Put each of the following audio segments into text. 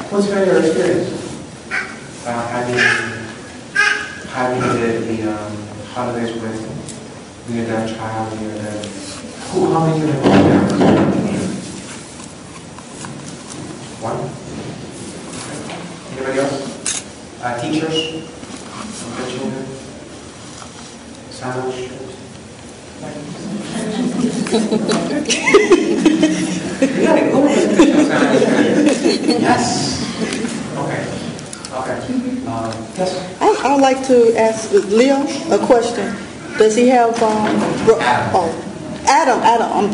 What's been your experience having the holidays with your deaf child, your deaf? How many of them are there? One? Anybody else? Teachers? The children? Sandwich? Yeah, go yes. Okay. Yes. I'd like to ask Leo a question. Does he have Adam? I'm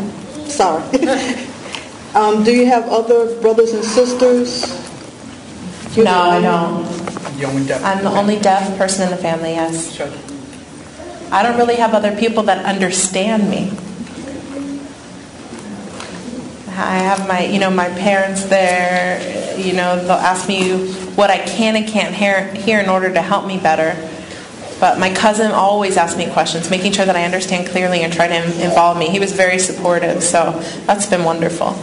sorry. Do you have other brothers and sisters? No, I don't. I'm the only deaf person in the family. Yes. Sure. I don't really have other people that understand me. I have my parents there. They'll ask me what I can and can't hear in order to help me better. But my cousin always asks me questions, making sure that I understand clearly and try to involve me. He was very supportive, so that's been wonderful.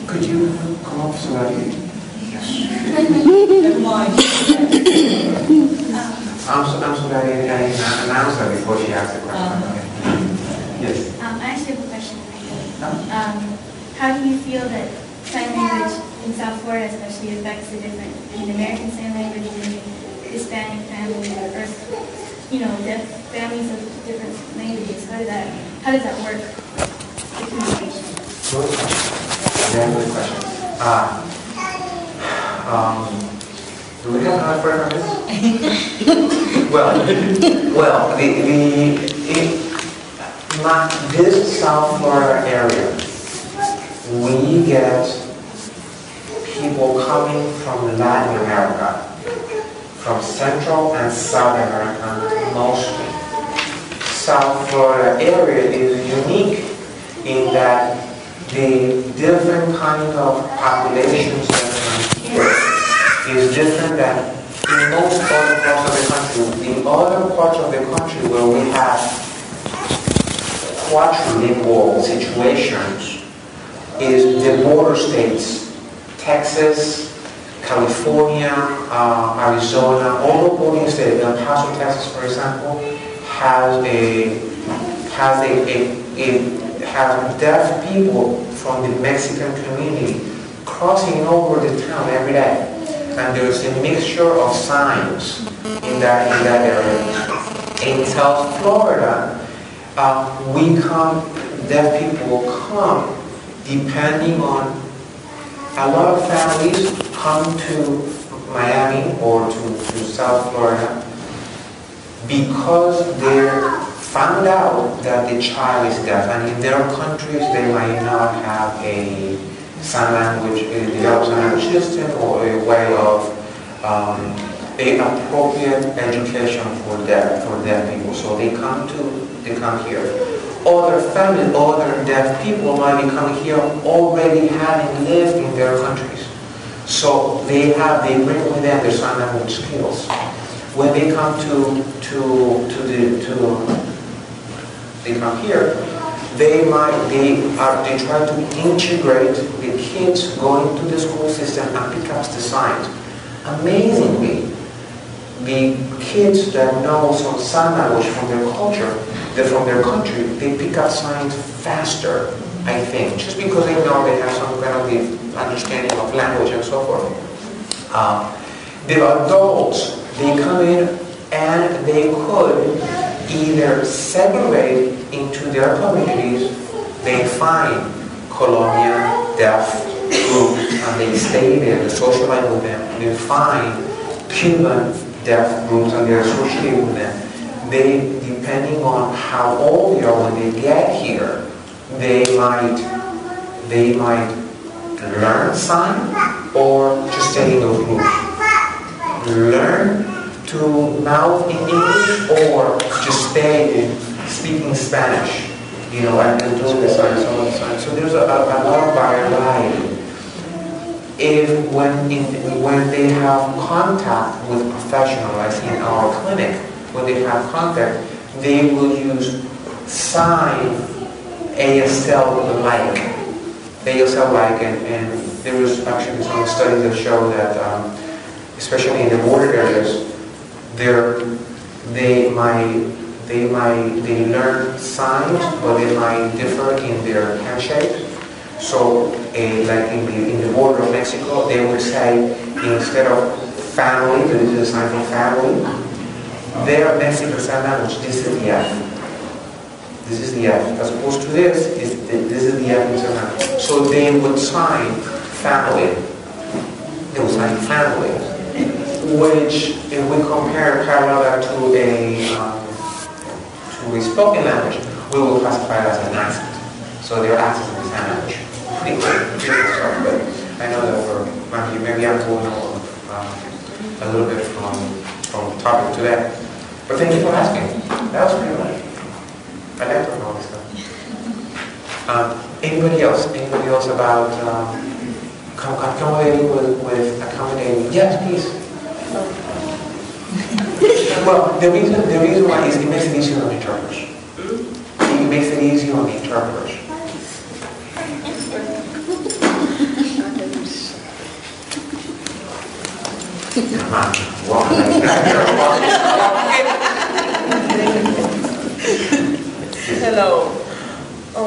Could you come up so that you... Yes. I'm sorry, I announced her before she asked the question. Yes. I actually have a question for you. How do you feel that sign language in South Florida especially affects the different, American Sign Language and Hispanic families, or deaf families of different languages? How does that work? The communication. Very good question. Do we have another prayer on this? This South Florida area, we get people coming from Latin America, from Central and South America mostly. South Florida area is unique in that the different kind of populations that come here is different than in most other parts of the country. In other parts of the country where we have quadrilingual situations is the border states, Texas, California, Arizona, all the border states. El Paso, Texas, for example, has deaf people from the Mexican community crossing over the town every day, and there's a mixture of signs in that area. In South Florida, deaf people come depending on, a lot of families come to Miami or to South Florida because they're found out that the child is deaf, and in their countries they might not have a sign language, developed sign language system or a way of an appropriate education for deaf people. So they come here. Other families, other deaf people might be coming here already having lived in their countries. So they bring with them their sign language skills. When they come they come here, they try to integrate the kids going to the school system and pick up the signs. Amazingly, the kids that know some sign language from their culture, from their country, they pick up signs faster, I think, just because they know they have some kind of the understanding of language and so forth. The adults, they come in and they could either segregate into their communities. They find Colombian deaf groups and they stay there to socialize with them. They find Cuban deaf groups and they associate with them. They, depending on how old they are when they get here, they might learn sign or just stay in those groups. Learn to mouth in English or just stay speaking Spanish, and doing the signs, all the signs. So there's a lot of variety. When they have contact with professionals, like in our clinic, when they have contact, they will use sign ASL-like. ASL-like, and there is actually some studies that show that, especially in the border areas, they learn signs, but they might differ in their handshake. So, like in the border of Mexico, they would say, instead of family, this is a sign for family, their Mexican sign language, this is the F. This is the F. As opposed to this is the F in sign language. So they would sign family. They would sign family, which, if we parallel that to a spoken language, we will classify it as an accent. So their accent is sign language. Pretty stuff, but I know that maybe I'm going a little bit from topic to that. But thank you for asking. That was pretty much. I like to know this stuff. Anybody else? Anybody else about accommodating with accommodating? Yes, please. Well, the reason why is it makes it easier on the interpreters. It makes it easier on the interpreters. Come on, walk like that. Hello. I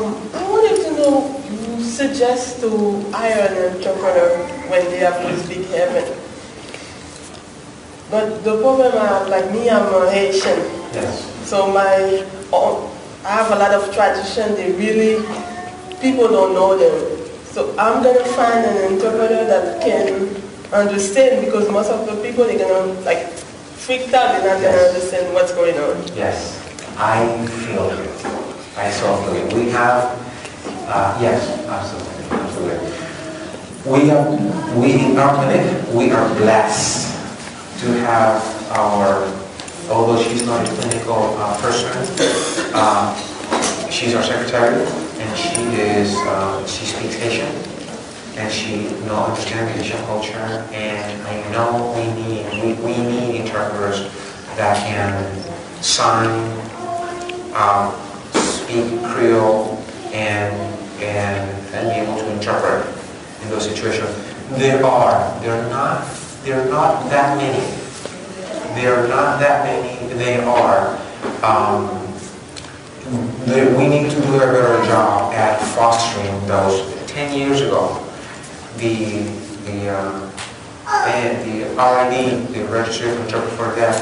wanted to know, you suggest to hire an interpreter when they have to speak Heaven. But the problem I have, like me, I'm a Haitian. Yes. So I have a lot of tradition. People don't know them. So I'm going to find an interpreter that can understand, because most of the people, they're going to freaked out, they're not going to understand what's going on. Yes, I feel you. I so feel you. We have, yes, absolutely. We in our clinic, we are blessed to have although she's not a clinical person, she's our secretary, and she speaks Haitian. And she understands Haitian culture, and I know we need interpreters that can sign, speak Creole, and be able to interpret in those situations. There are not that many. There are not that many. They are. We need to do a better job at fostering those. 10 years ago, the RID, the Registry of Interpreters for Deaf,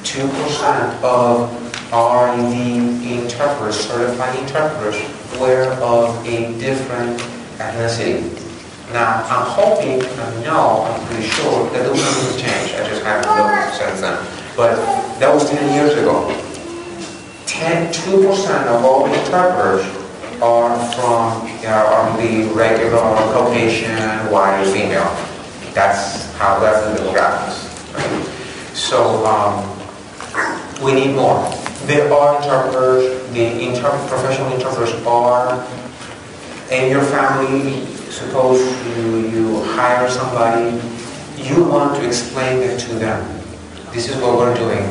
2% of RID interpreters, certified interpreters, were of a different ethnicity. Now, I'm hoping, I'm pretty sure that those numbers have changed. I just haven't looked since then. But that was 10 years ago. 2% of all interpreters are the regular Caucasian, white, female. That's the demographics. Right? So we need more. There are interpreters. Professional interpreters are in your family. Suppose you hire somebody, you want to explain it to them. This is what we're doing,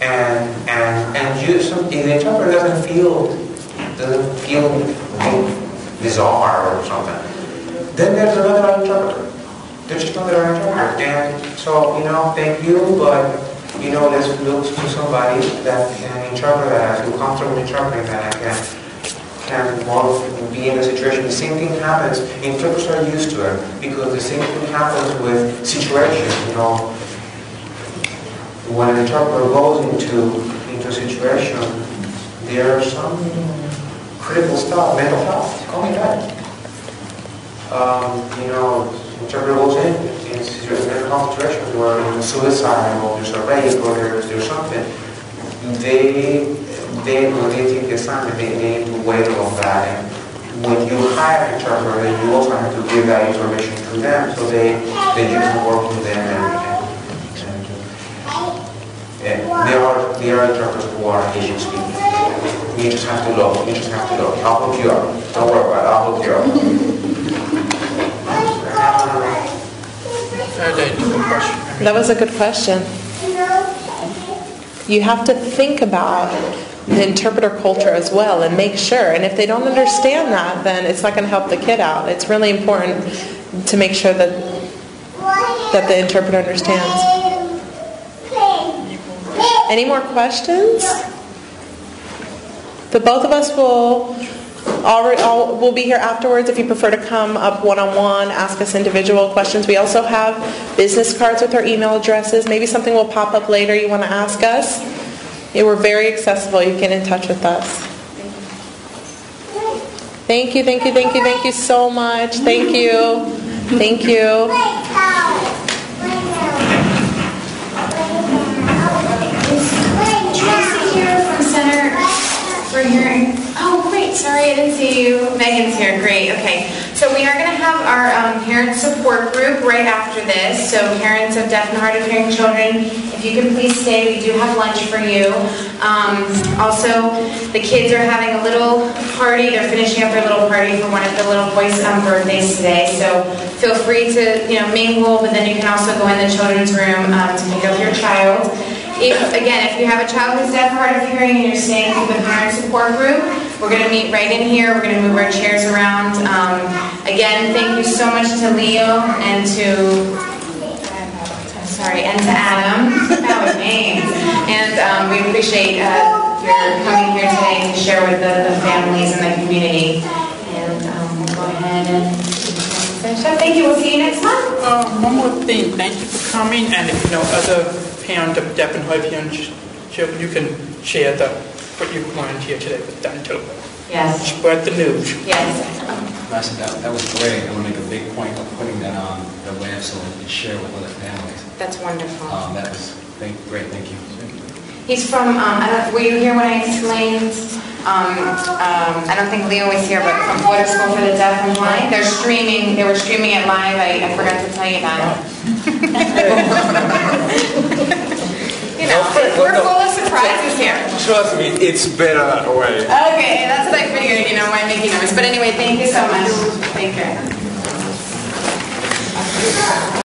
and if the interpreter doesn't feel bizarre or something, then there's another interpreter. There's just another interpreter, and so thank you, but let's look to somebody that can interpret, that I feel comfortable interpreting, that I can be in a situation. The same thing happens. Interpreters are used to it because the same thing happens with situations. When an interpreter goes into a situation, there's some critical stuff, mental health, coming back. Interpreter goes in mental health situations where there's suicide or there's a rape or there's something. When they take the assignment, they need to wait on that. And when you hire an interpreter, you also have to give that information to them so you can work with them. And there are interpreters who are Asian speaking. You just have to look. I'll hook you up. Don't worry about it. I'll hook you up. That was a good question. You have to think about the interpreter culture as well and make sure. And if they don't understand that, then it's not going to help the kid out. It's really important to make sure that the interpreter understands. Any more questions? The both of us will we'll be here afterwards if you prefer to come up one-on-one, ask us individual questions. We also have business cards with our email addresses. Maybe something will pop up later you want to ask us. Yeah, we're very accessible. You can get in touch with us. Thank you, thank you, thank you, thank you so much. Thank you. Thank you. Tracy here from Center for Hearing. Oh, great. Sorry, I didn't see you. Megan's here. Great. Okay. So we are going to have our parent support group right after this. So parents of deaf and hard of hearing children, if you can please stay. We do have lunch for you. Also, the kids are having a little party. They're finishing up their little party for one of the little boys' birthdays today. So feel free to mingle, but then you can also go in the children's room to pick up your child. If you have a child who's deaf or hard of hearing and you're staying with the parent support group, we're going to meet right in here. We're going to move our chairs around. Again, thank you so much to Leo and to Adam. That was names. And we appreciate your coming here today to share with the families and the community. And we'll go ahead and finish up. Thank you. We'll see you next month. One more thing. Thank you for coming. And if other parents of deaf and hard of hearing children, you can share what you learned here today with them too. Yes. Spread the news. Yes. Master, that was great. I want to make a big point of putting that on the web so we can share with other families. That's wonderful. That was great. Thank you. He's from, were you here when I explained, I don't think Leo was here, but from Florida School for the Deaf and Blind. They were streaming it live. I forgot to tell you that. We're full of surprises here. Trust me, it's better that way. Okay, that's what I figured, why make you nervous. But anyway, thank you so much. Take care.